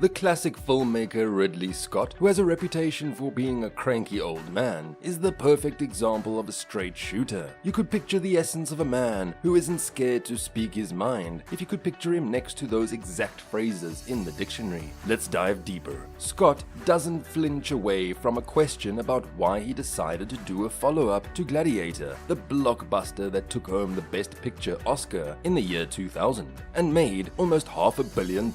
The classic filmmaker Ridley Scott, who has a reputation for being a cranky old man, is the perfect example of a straight shooter. You could picture the essence of a man who isn't scared to speak his mind if you could picture him next to those exact phrases in the dictionary. Let's dive deeper. Scott doesn't flinch away from a question about why he decided to do a follow-up to Gladiator, the blockbuster that took home the Best Picture Oscar in the year 2000 and made almost $500 million.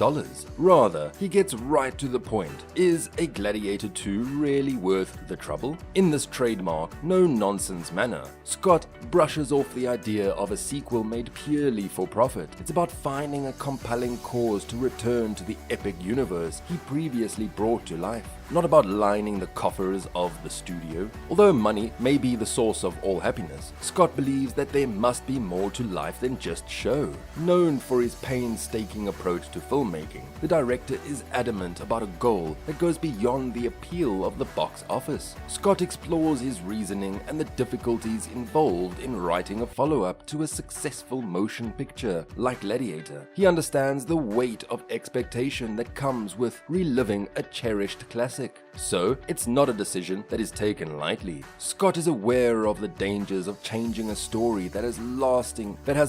Rather, he gets right to the point. Is a Gladiator 2 really worth the trouble? In this trademark, no-nonsense manner, Scott brushes off the idea of a sequel made purely for profit. It's about finding a compelling cause to return to the epic universe he previously brought to life. Not about lining the coffers of the studio. Although money may be the source of all happiness, Scott believes that there must be more to life than just show. Known for his painstaking approach to filmmaking, the director is adamant about a goal that goes beyond the appeal of the box office. Scott explores his reasoning and the difficulties involved in writing a follow-up to a successful motion picture like Gladiator. He understands the weight of expectation that comes with reliving a cherished classic. So, it's not a decision that is taken lightly. Scott is aware of the dangers of changing a story that has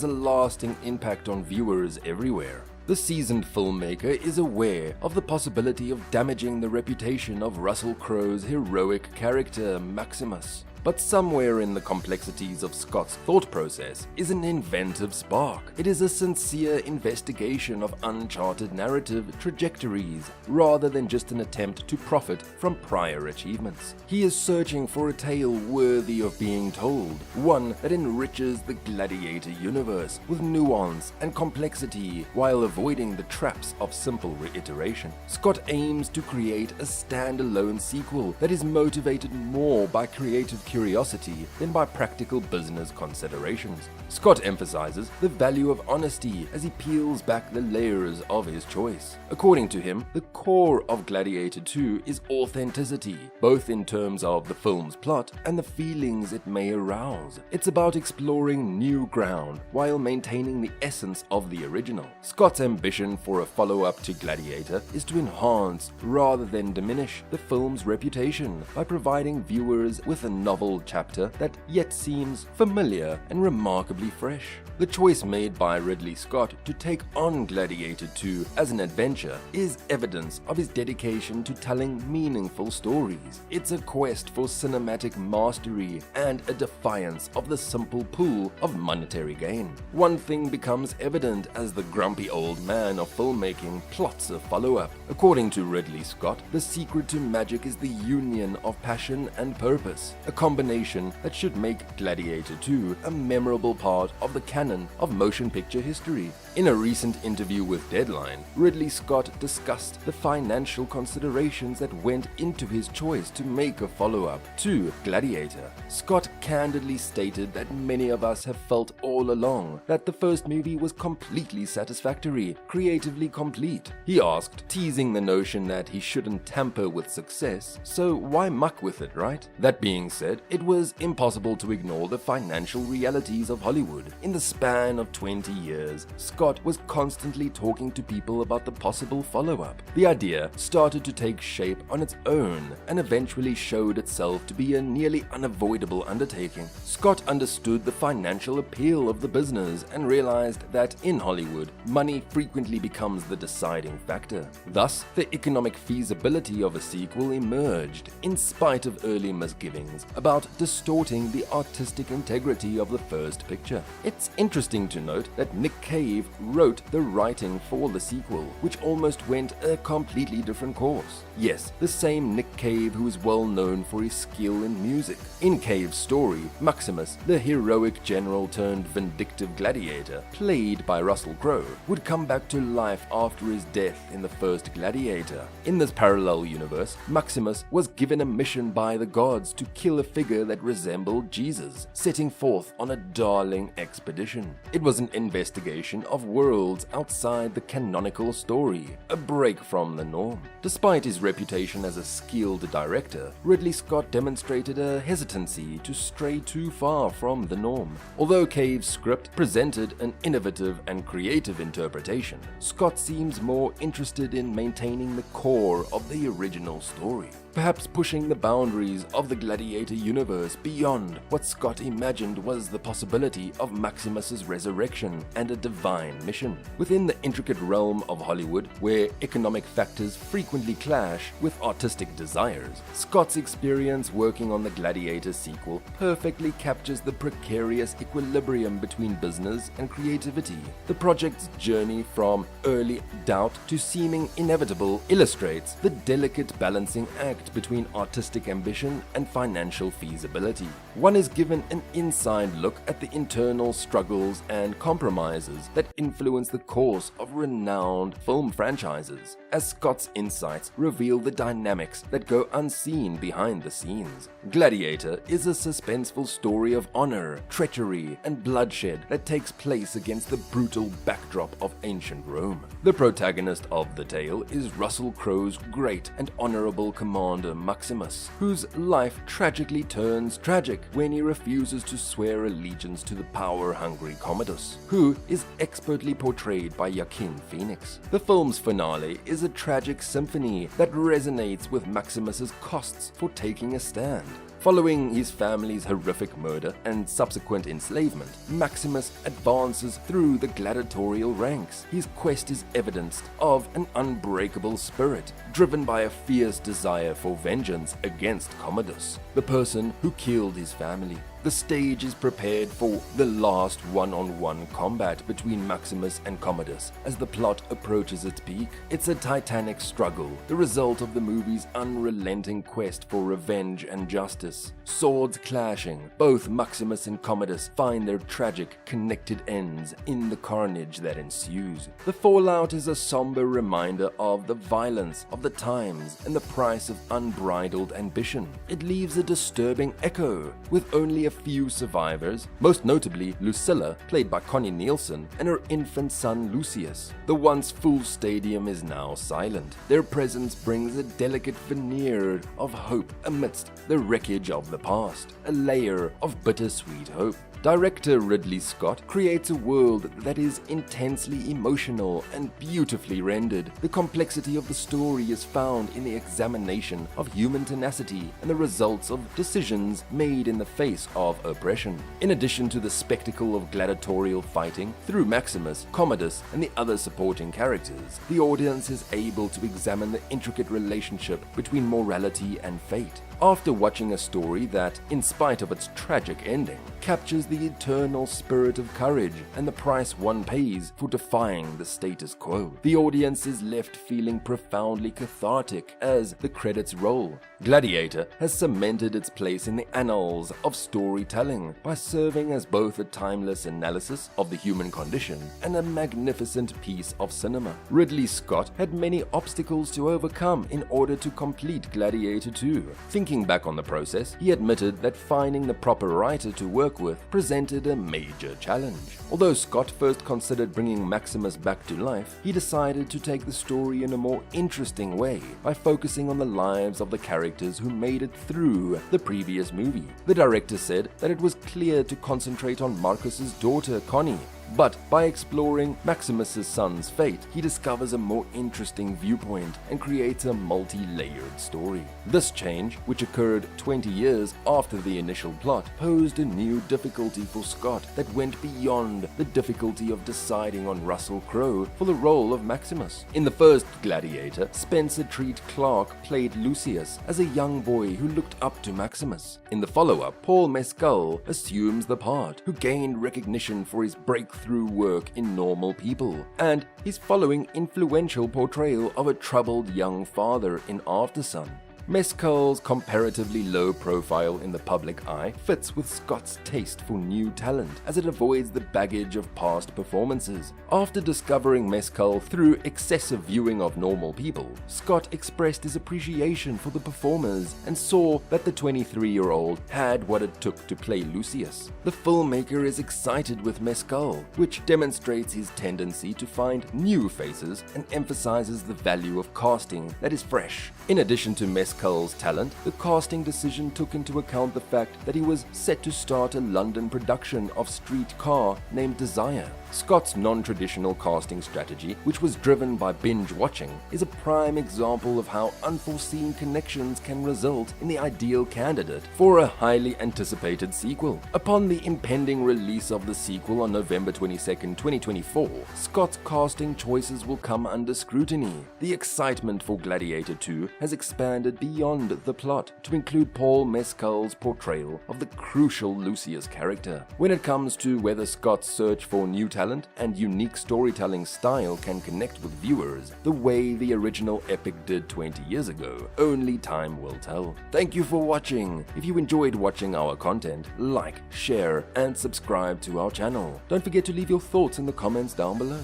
a lasting impact on viewers everywhere. The seasoned filmmaker is aware of the possibility of damaging the reputation of Russell Crowe's heroic character, Maximus. But somewhere in the complexities of Scott's thought process is an inventive spark. It is a sincere investigation of uncharted narrative trajectories, rather than just an attempt to profit from prior achievements. He is searching for a tale worthy of being told, one that enriches the Gladiator universe with nuance and complexity while avoiding the traps of simple reiteration. Scott aims to create a standalone sequel that is motivated more by creative curiosity than by practical business considerations. Scott emphasizes the value of honesty as he peels back the layers of his choice. According to him, the core of Gladiator 2 is authenticity, both in terms of the film's plot and the feelings it may arouse. It's about exploring new ground while maintaining the essence of the original. Scott's ambition for a follow-up to Gladiator is to enhance rather than diminish the film's reputation by providing viewers with a novel chapter that yet seems familiar and remarkably fresh. The choice made by Ridley Scott to take on Gladiator 2 as an adventure is evidence of his dedication to telling meaningful stories. It's a quest for cinematic mastery and a defiance of the simple pull of monetary gain. One thing becomes evident as the grumpy old man of filmmaking plots a follow-up. According to Ridley Scott, the secret to magic is the union of passion and purpose, a combination that should make Gladiator 2 a memorable part of the canon of motion picture history. In a recent interview with Deadline, Ridley Scott discussed the financial considerations that went into his choice to make a follow-up to Gladiator. Scott candidly stated that many of us have felt all along that the first movie was completely satisfactory, creatively complete. He asked, teasing the notion that he shouldn't tamper with success, so why muck with it, right? That being said, it was impossible to ignore the financial realities of Hollywood. In the span of 20 years, Scott was constantly talking to people about the possible follow-up. The idea started to take shape on its own and eventually showed itself to be a nearly unavoidable undertaking. Scott understood the financial appeal of the business and realized that in Hollywood, money frequently becomes the deciding factor. Thus, the economic feasibility of a sequel emerged, in spite of early misgivings about distorting the artistic integrity of the first picture. It's interesting to note that Nick Cave wrote the writing for the sequel, which almost went a completely different course. Yes, the same Nick Cave who is well known for his skill in music. In Cave's story, Maximus, the heroic general turned vindictive gladiator, played by Russell Crowe, would come back to life after his death in the first Gladiator. In this parallel universe, Maximus was given a mission by the gods to kill a figure that resembled Jesus, setting forth on a darling expedition. It was an investigation of worlds outside the canonical story, a break from the norm. Despite his reputation as a skilled director, Ridley Scott demonstrated a hesitancy to stray too far from the norm. Although Cave's script presented an innovative and creative interpretation, Scott seems more interested in maintaining the core of the original story, perhaps pushing the boundaries of the Gladiator universe beyond what Scott imagined was the possibility of Maximus's resurrection and a divine mission. Within the intricate realm of Hollywood, where economic factors frequently clash with artistic desires, Scott's experience working on the Gladiator sequel perfectly captures the precarious equilibrium between business and creativity. The project's journey from early doubt to seeming inevitable illustrates the delicate balancing act between artistic ambition and financial feasibility. One is given an inside look at the internal struggles and compromises that influence the course of renowned film franchises, as Scott's insights reveal the dynamics that go unseen behind the scenes. Gladiator is a suspenseful story of honor, treachery, and bloodshed that takes place against the brutal backdrop of ancient Rome. The protagonist of the tale is Russell Crowe's great and honorable commander Maximus, whose life tragically turns tragic when he refuses to swear allegiance to the power-hungry Commodus, who is expertly portrayed by Joaquin Phoenix. The film's finale is a tragic symphony that resonates with Maximus's costs for taking a stand. Following his family's horrific murder and subsequent enslavement, Maximus advances through the gladiatorial ranks. His quest is evidenced of an unbreakable spirit, driven by a fierce desire for vengeance against Commodus, the person who killed his family. The stage is prepared for the last one-on-one combat between Maximus and Commodus as the plot approaches its peak. It's a titanic struggle, the result of the movie's unrelenting quest for revenge and justice. Swords clashing, both Maximus and Commodus find their tragic, connected ends in the carnage that ensues. The fallout is a somber reminder of the violence of the times and the price of unbridled ambition. It leaves a disturbing echo, with only a few survivors, most notably Lucilla, played by Connie Nielsen, and her infant son Lucius. The once full stadium is now silent. Their presence brings a delicate veneer of hope amidst the wreckage of the past, a layer of bittersweet hope. Director Ridley Scott creates a world that is intensely emotional and beautifully rendered. The complexity of the story is found in the examination of human tenacity and the results of decisions made in the face of oppression. In addition to the spectacle of gladiatorial fighting through Maximus, Commodus, and the other supporting characters, the audience is able to examine the intricate relationship between morality and fate. After watching a story that, in spite of its tragic ending, captures the eternal spirit of courage and the price one pays for defying the status quo, the audience is left feeling profoundly cathartic as the credits roll. Gladiator has cemented its place in the annals of storytelling by serving as both a timeless analysis of the human condition and a magnificent piece of cinema. Ridley Scott had many obstacles to overcome in order to complete Gladiator 2. Thinking back on the process, he admitted that finding the proper writer to work with presented a major challenge. Although Scott first considered bringing Maximus back to life, he decided to take the story in a more interesting way by focusing on the lives of the characters who made it through the previous movie. The director said that it was clear to concentrate on Marcus's daughter Connie, but by exploring Maximus's son's fate, he discovers a more interesting viewpoint and creates a multi-layered story. This change, which occurred 20 years after the initial plot, posed a new difficulty for Scott that went beyond the difficulty of deciding on Russell Crowe for the role of Maximus. In the first Gladiator, Spencer Treat Clark played Lucius as a young boy who looked up to Maximus. In the follow-up, Paul Mescal assumes the part, who gained recognition for his breakthrough work in Normal People, and his following influential portrayal of a troubled young father in Aftersun. Mescal's comparatively low profile in the public eye fits with Scott's taste for new talent, as it avoids the baggage of past performances. After discovering Mescal through excessive viewing of normal people, Scott expressed his appreciation for the performers and saw that the 23-year-old had what it took to play Lucius. The filmmaker is excited with Mescal, which demonstrates his tendency to find new faces and emphasizes the value of casting that is fresh. In addition to Mescal's talent, the casting decision took into account the fact that he was set to start a London production of Streetcar named Desire. Scott's non-traditional casting strategy, which was driven by binge watching, is a prime example of how unforeseen connections can result in the ideal candidate for a highly anticipated sequel. Upon the impending release of the sequel on November 22, 2024, Scott's casting choices will come under scrutiny. The excitement for Gladiator 2 has expanded beyond the plot to include Paul Mescal's portrayal of the crucial Lucius character. When it comes to whether Scott's search for new talent and unique storytelling style can connect with viewers the way the original epic did 20 years ago, only time will tell. Thank you for watching. If you enjoyed watching our content, like, share, and subscribe to our channel. Don't forget to leave your thoughts in the comments down below.